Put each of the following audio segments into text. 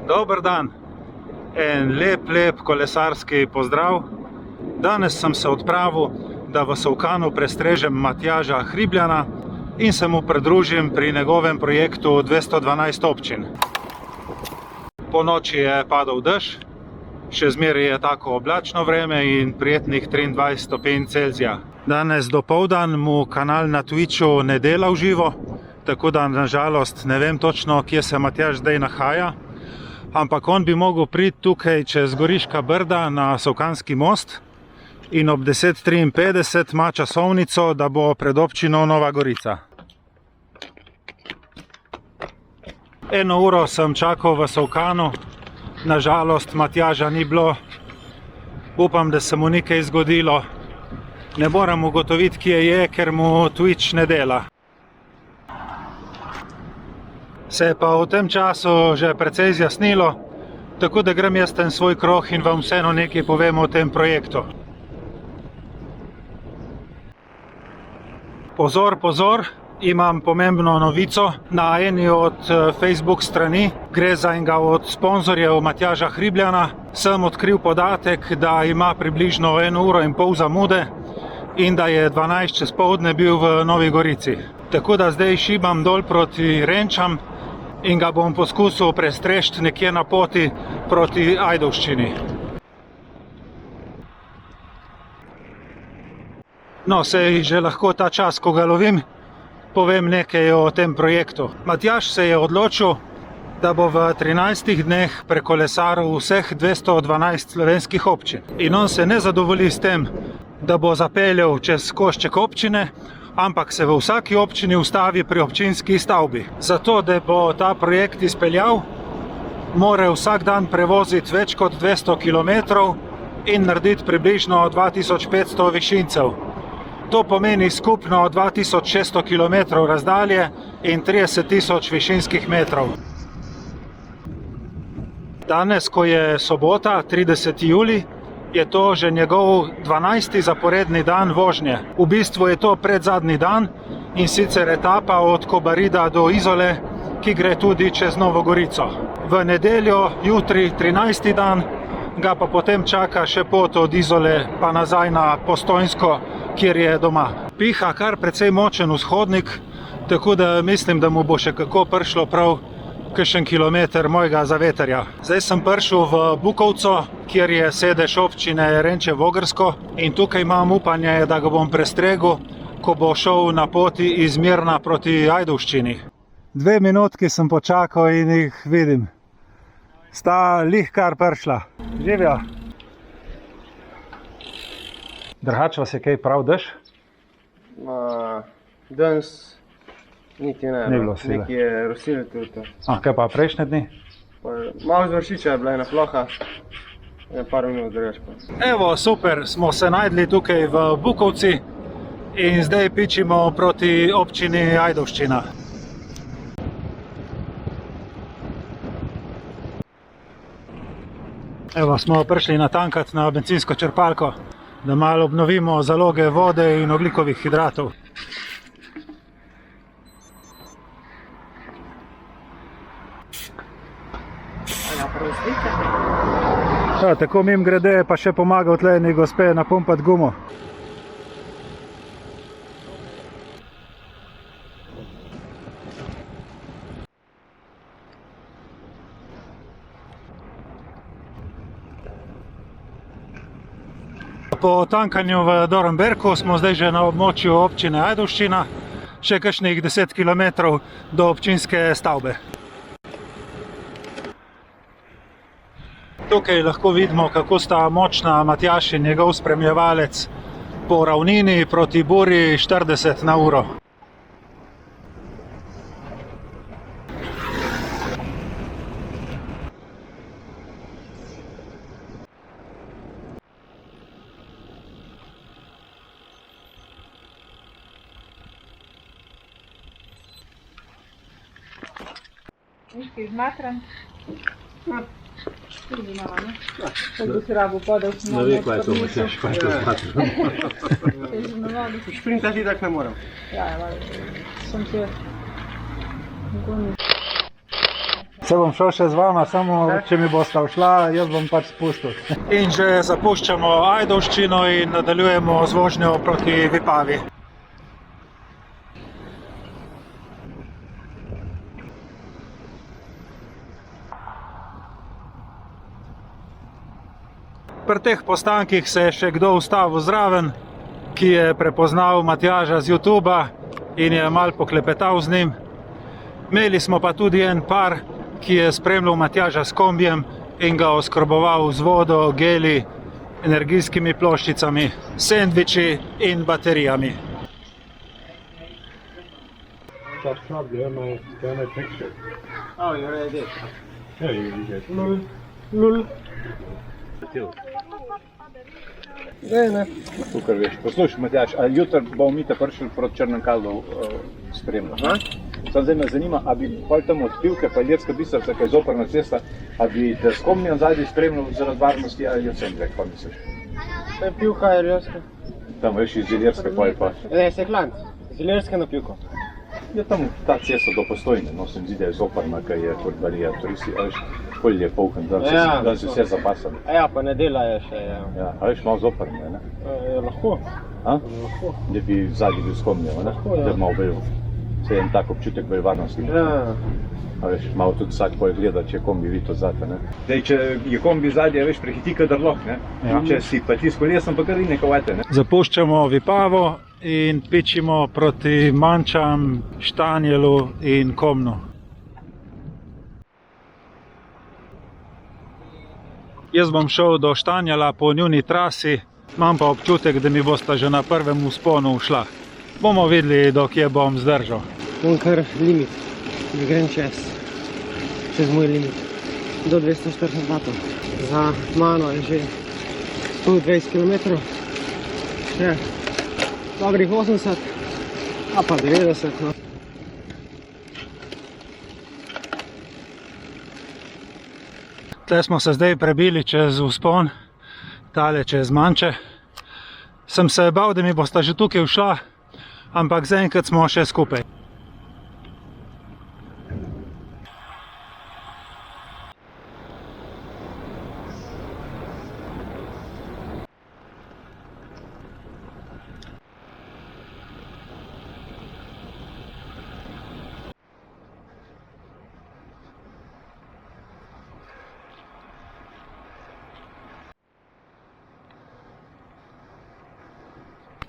Dober dan, en lep kolesarski pozdrav. Danes sem se odpravil, da v Solkanu prestrežem Matjaža Hribljana in se mu pridružim pri njegovem projektu 212 občin. Po noči je padal dež, še zmeraj je tako oblačno vreme in prijetnih 23 stopinj Celzija. Danes dopoldan mu kanal na Twitchu ne dela v živo, tako da nažalost ne vem točno, kje se Matjaž zdaj nahaja, ampak on bi mogel priti tukaj čez Goriška Brda na Solkanski most in ob 10:53 ima časovnico, da bo pred občino Nova Gorica. 1 uro sem čakal v Solkanu, nažalost Matjaža ni bilo, upam, da se mu ni kaj zgodilo. Ne moram ugotoviti, kje je, ker mu Twitch ne dela. Se je pa v tem času že precej zjasnilo, tako da grem jaz ten svoj krog in vam vseeno nekaj povem o tem projektu. Pozor, pozor, imam pomembno novico. Na eni od Facebook strani, gre za enega od sponzorjev Matjaža Hribljana, sem odkril podatek, da ima približno 1 uro in pol zamude in da je 12 čez poldne bil v Novi Gorici. Tako da zdaj šibam dol proti Renčam in ga bom poskusil prestrežiti nekje na poti proti Ajdovščini. No, sej že lahko ta čas, ko ga lovim, povem nekaj o tem projektu. Matjaž se je odločil, da bo v 13 dneh prekolesaril vseh 212 slovenskih občin. In on se ne zadovolji s tem, da bo zapeljal čez košček občine, ampak se v vsaki občini ustavi pri občinski stavbi. Zato, da bo ta projekt izpeljal, mora vsak dan prevoziti več kot 200 km in narediti približno 2500 višincev. To pomeni skupno 2600 km razdalje in 30 000 višinskih metrov. Danes, ko je sobota, 30. julij, je to že njegov 12. zaporedni dan vožnje. V bistvu je to predzadnji dan in sicer etapa od Kobarida do Izole, ki gre tudi čez Novo Gorico. V nedeljo, jutri, 13. dan, ga pa potem čaka še pot od Izole pa nazaj na Postojnsko, kjer je doma. Piha kar precej močen vzhodnik, tako da mislim, da mu bo še kako prišlo prav kakšen kilometer mojega zavetrja. Zdaj sem prišel v Bukovco, kjer je sedež občine Renče Vogrsko in tukaj imam upanje, da ga bom prestregel, ko bo šel na poti iz Mirna proti Ajdovščini. 2 minutki sem počakal in jih vidim. Sta lih kar prišla. Živijo. Drugače vas je kaj prav dež? Danes niti ne, Ni bilo sile. nekaj je rosilo tudi. Kaj pa prejšnje dni? Malo z Vršiča je bila ena ploha, par minut drugače pa. Evo, super, smo se najdli tukaj v Bukovci in zdaj pičimo proti občini Ajdovščina. Evo, smo prišli natankat na bencinsko črpalko, da malo obnovimo zaloge vode in ogljikovih hidratov. Tako mimogrede pa še pomagal tlejni gospe napumpati gumo. Po tankanju v Dornberku smo zdaj že na območju občine Ajdovščina, še kakšnih 10 km do občinske stavbe. Tukaj lahko vidimo, kako sta močna Matjaž in njegov spremljevalec po ravnini proti burji 40 na uro. Miški izmatran. Tudi malo, ne? Kako bi se rabo podal, smo Ne ve, kaj je to Matjaž, kaj je to zmatran. Šprintati tak ne moram. Ja, sem se Se bom šel še z vama, samo če mi bosta všla, jaz bom pač spustil. In že zapuščamo Ajdovščino in nadaljujemo z vožnjo proti Vipavi. Pri teh postankih se je še kdo ustavil zraven, ki je prepoznal Matjaža z YouTuba in je malo poklepetal z njim. Imeli smo pa tudi en par, ki je spremljal Matjaža s kombijem in ga oskrboval z vodo, geli, energijskimi ploščicami, sendviči in baterijami. Stop, they're my picture. Oh, you already did. Yeah, you get Lul. Tukaj veš. Poslušaj, Matjaž, a jutri bomo mi te prišli proti Črnem Kaldu spremljati? Samo zdaj me zanima, a bi pol tam od Pivke pa Ilirska Bistrica, kaj je zoprna cesta, a bi te s kombijem zadnji spremljal zaradi varnosti ali od Sendrek, pa misliš? To je Pivka Ilirska. Tam veš iz Ilirske pol pa. Ne, Seklant. Z Ilirske na Pivko. Je tam ta cesta do Postojne, no se mi zdi, da je zoprna, kaj je kot barija turisti, a veš, pol je polken, da se vse zapasali. Ja, pa ne delajo še, ja. Ja, a veš, malo zoprne, ne? Lahko. A? Lahko. Da bi zadnji bil s kombijem, ne? Lahko, ja. Da malo bolj, se en tak občutek bolj varnosti. Ja. A veš, malo tudi vsak pol gleda, če je kombi vito zate, ne? Dej, če je kombi zadnje, veš, prehiti kadar lahko, ne? Ja. Če si pa ti s kolesom, pa kar ni nekovate, ne? Zapuščamo Vipavo in pičimo proti Mančam, Štanjelu in Komnu. Jaz bom šel do Štanjela po njuni trasi, imam pa občutek, da mi bosta že na prvem vzponu šla. Bomo videli, do kje bom zdržal. Bom kar limit, da grem čez moj limit, do 240 vatov. Za mano je že 120 km, še dobrih 80, a pa 90. No. Tle smo se zdaj prebili čez vzpon, tale čez Manče. Sem se bal, da mi bosta že tukaj všla, ampak zaenkrat smo še skupaj.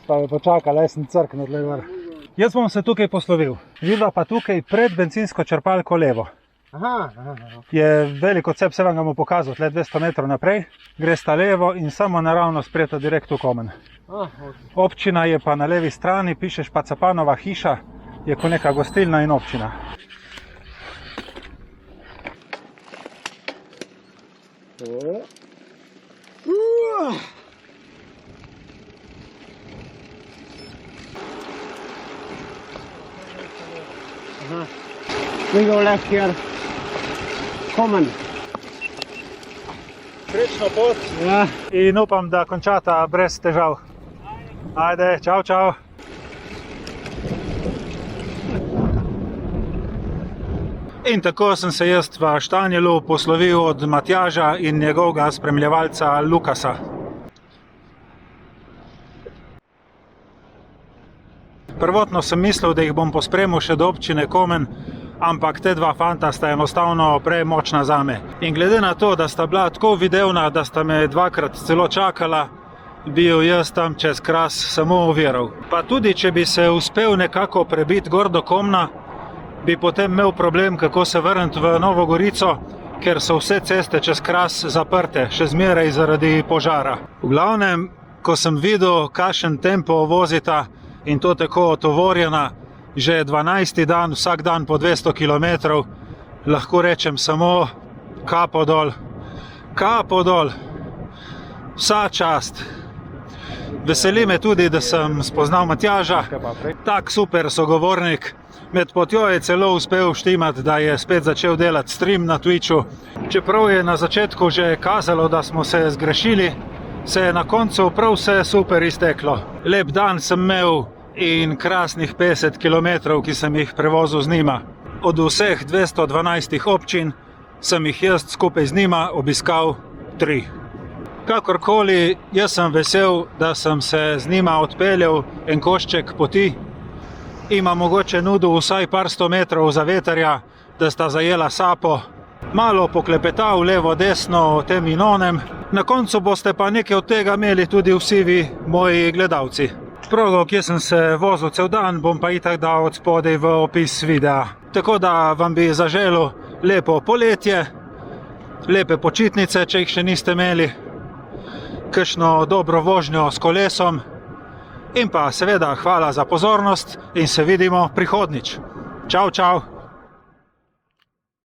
Pa me počakala, jaz sem crknil tle gor. Jaz bom se tukaj poslovil. Vidva pa tukaj pred bencinsko črpalko levo. Aha. Je veliko cep, se vam ga bom pokazal, tle 200 metrov naprej. Gresta levo in samo naravno sprejeta direkt v Komen. Občina je pa na levi strani, pišeš pa Capanova hiša, je ko neka gostilna in občina. We go left here. Komen. Srečno pot Ja. in upam, da končata brez težav. Ajde, čau, čau. In tako sem se jaz v Štanjelu poslovil od Matjaža in njegovega spremljevalca Lukasa. Prvotno sem mislil, da jih bom pospremil še do občine Komen, ampak te dva fanta sta enostavno premočna zame. In glede na to, da sta bila tako videvna, da sta me dvakrat celo čakala, bil jaz tam čez Kras samo oviral. Pa tudi, če bi se uspel nekako prebiti gor do Komna, bi potem imel problem, kako se vrniti v Novo Gorico, ker so vse ceste čez Kras zaprte, še zmeraj zaradi požara. V glavnem, ko sem videl, kakšen tempo vozita in to tako otovorjena, že 12. dan, vsak dan po 200 km, lahko rečem samo kapo dol. Kapo dol. Vsa čast. Veseli me tudi, da sem spoznal Matjaža, tak super sogovornik. Med potjo je celo uspel štimati, da je spet začel delati stream na Twitchu. Čeprav je na začetku že kazalo, da smo se zgrešili, se je na koncu prav vse super izteklo. Lep dan sem imel in krasnih 50 km, ki sem jih prevozil z njima. Od vseh 212 občin sem jih jaz skupaj z njima obiskal 3. Kakorkoli, jaz sem vesel, da sem se z njima odpeljal en košček poti. Ima mogoče nudil vsaj par 100 metrov za veterja, da sta zajela sapo. Malo poklepetal levo, desno o tem in onem. Na koncu boste pa nekaj od tega imeli tudi vsi vi, moji gledalci. Progo, kjer sem se vozil cel dan, bom pa itak dal od spodaj v opis videa. Tako da vam bi zaželil lepo poletje, lepe počitnice, če jih še niste imeli, kakšno dobro vožnjo s kolesom in pa seveda hvala za pozornost in se vidimo prihodnjič. Čau, čau!